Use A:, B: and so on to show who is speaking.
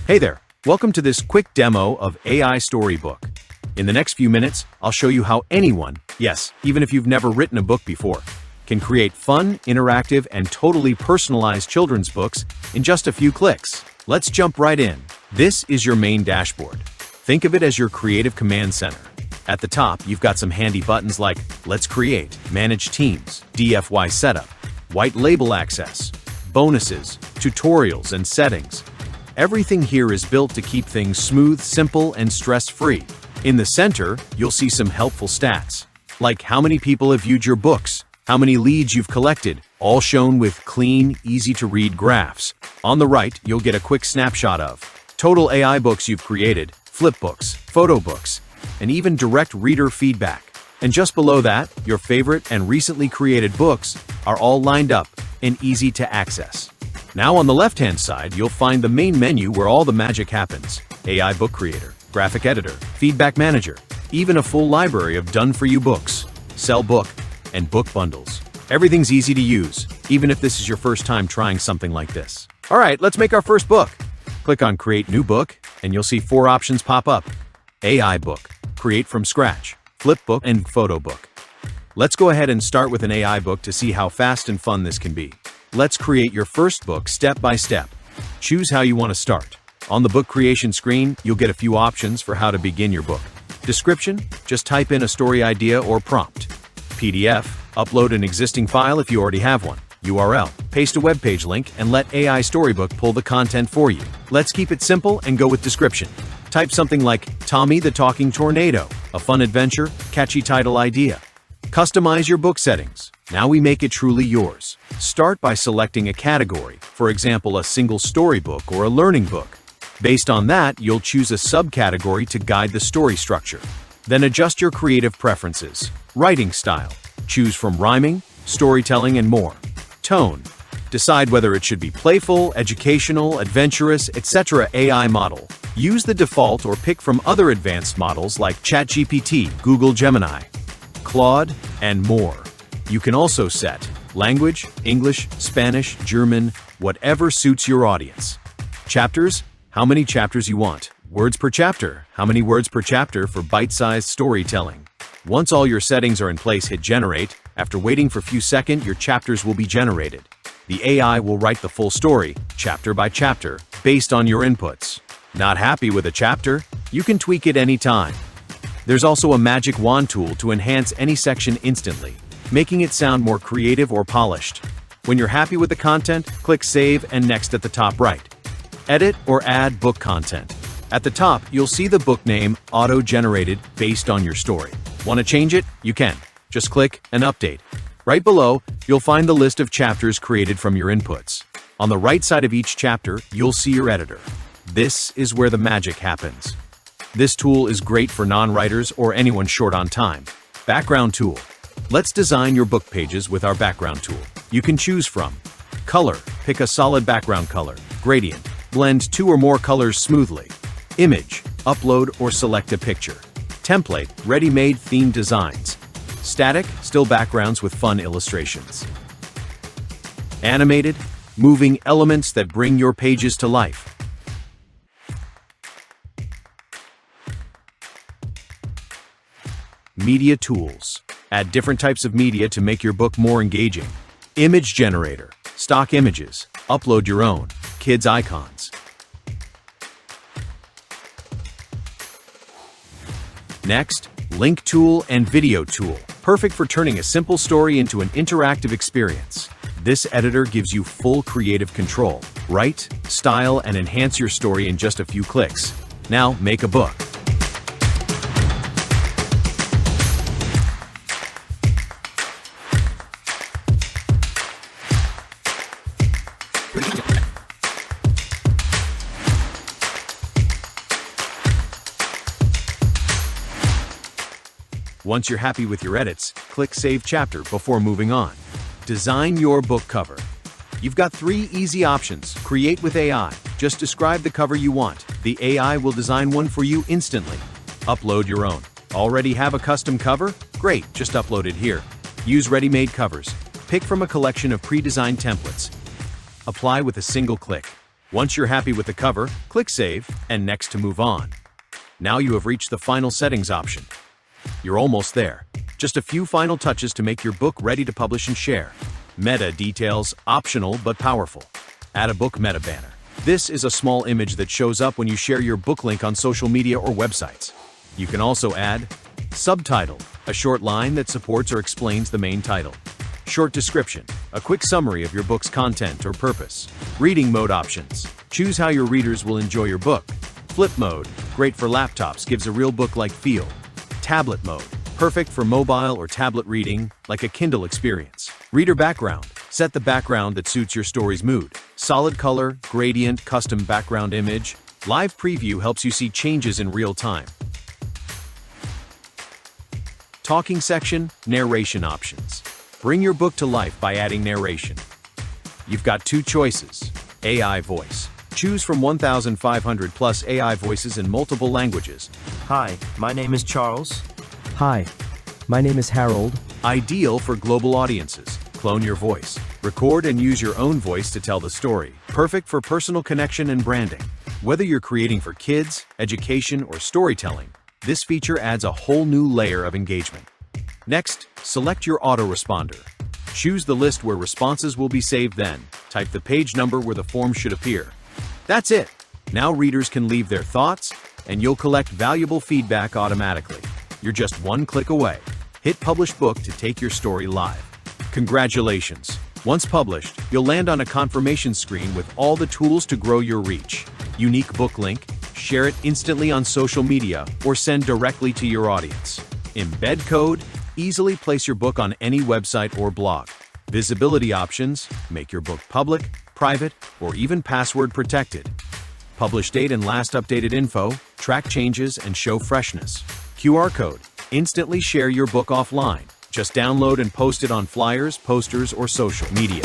A: Hey there, welcome to this quick demo of AI Storybook. In the next few minutes, I'll show you how anyone, yes, even if you've never written a book before, can create fun, interactive, and totally personalized children's books in just a few clicks. Let's jump right in. This is your main dashboard. Think of it as your creative command center. At the top, you've got some handy buttons like Let's Create, Manage Teams, DFY Setup, White Label Access, Bonuses, Tutorials, and Settings. Everything here is built to keep things smooth, simple, and stress-free. In the center, you'll see some helpful stats, like how many people have viewed your books, how many leads you've collected, all shown with clean, easy-to-read graphs. On the right, you'll get a quick snapshot of total AI books you've created, flipbooks, photo books, and even direct reader feedback. And just below that, your favorite and recently created books are all lined up and easy to access. Now on the left-hand side, you'll find the main menu where all the magic happens. AI Book Creator, Graphic Editor, Feedback Manager, even a full library of done-for-you books, Sell Book, and book bundles. Everything's easy to use, even if this is your first time trying something like this. All right, let's make our first book. Click on Create New Book, and you'll see 4 options pop up. AI Book, Create from Scratch, Flipbook, and Photo Book. Let's go ahead and start with an AI book to see how fast and fun this can be. Let's create your first book step by step. Choose how you want to start. On the book creation screen, you'll get a few options for how to begin your book. Description, just type in a story idea or prompt. PDF, upload an existing file if you already have one. URL, paste a web page link and let AI Storybook pull the content for you. Let's keep it simple and go with description. Type something like Tommy the Talking Tornado, a fun adventure, catchy title idea. Customize your book settings. Now we make it truly yours. Start by selecting a category, for example, a single storybook or a learning book. Based on that, you'll choose a subcategory to guide the story structure. Then adjust your creative preferences. Writing style. Choose from rhyming, storytelling, and more. Tone. Decide whether it should be playful, educational, adventurous, etc. AI model. Use the default or pick from other advanced models like ChatGPT, Google Gemini, Claude, and more. You can also set language, English, Spanish, German, whatever suits your audience. Chapters, how many chapters you want. Words per chapter, how many words per chapter for bite-sized storytelling. Once all your settings are in place, hit generate. After waiting for a few seconds, your chapters will be generated. The AI will write the full story, chapter by chapter, based on your inputs. Not happy with a chapter? You can tweak it anytime. There's also a magic wand tool to enhance any section instantly, making it sound more creative or polished. When you're happy with the content, click Save and Next at the top right. Edit or add book content. At the top, you'll see the book name auto-generated based on your story. Want to change it? You can. Just click and update. Right below, you'll find the list of chapters created from your inputs. On the right side of each chapter, you'll see your editor. This is where the magic happens. This tool is great for non-writers or anyone short on time. Background tool. Let's design your book pages with our background tool. You can choose from color, pick a solid background color, gradient, blend 2 or more colors smoothly, image, upload or select a picture, template, ready-made theme designs, static, still backgrounds with fun illustrations, animated, moving elements that bring your pages to life. Media tools. Add different types of media to make your book more engaging. Image generator. Stock images. Upload your own. Kids icons. Next, link tool and video tool. Perfect for turning a simple story into an interactive experience. This editor gives you full creative control. Write, style, and enhance your story in just a few clicks. Now, make a book. Once you're happy with your edits, click Save Chapter before moving on. Design your book cover. You've got 3 easy options. Create with AI. Just describe the cover you want. The AI will design one for you instantly. Upload your own. Already have a custom cover? Great, just upload it here. Use ready-made covers. Pick from a collection of pre-designed templates. Apply with a single click. Once you're happy with the cover, click Save, and Next to move on. Now you have reached the final settings option. You're almost there. Just a few final touches to make your book ready to publish and share. Meta details, optional but powerful. Add a book meta banner. This is a small image that shows up when you share your book link on social media or websites. You can also add subtitle, a short line that supports or explains the main title. Short description, a quick summary of your book's content or purpose. Reading mode options, choose how your readers will enjoy your book. Flip mode, great for laptops, gives a real book-like feel. Tablet mode, perfect for mobile or tablet reading, like a Kindle experience. Reader background, set the background that suits your story's mood. Solid color, gradient, custom background image. Live preview helps you see changes in real time. Talking section, narration options. Bring your book to life by adding narration. You've got two choices. AI voice. Choose from 1,500 plus AI voices in multiple languages.
B: Hi, my name is Charles.
C: Hi, my name is Harold.
A: Ideal for global audiences. Clone your voice. Record and use your own voice to tell the story. Perfect for personal connection and branding. Whether you're creating for kids, education, or storytelling, this feature adds a whole new layer of engagement. Next, select your autoresponder. Choose the list where responses will be saved, then type the page number where the form should appear. That's it. Now readers can leave their thoughts, and you'll collect valuable feedback automatically. You're just one click away. Hit Publish Book to take your story live. Congratulations! Once published, you'll land on a confirmation screen with all the tools to grow your reach. Unique book link, share it instantly on social media, or send directly to your audience. Embed code, easily place your book on any website or blog. Visibility options, make your book public, private, or even password protected. Publish date and last updated info, track changes and show freshness. QR code, instantly share your book offline. Just download and post it on flyers, posters, or social media.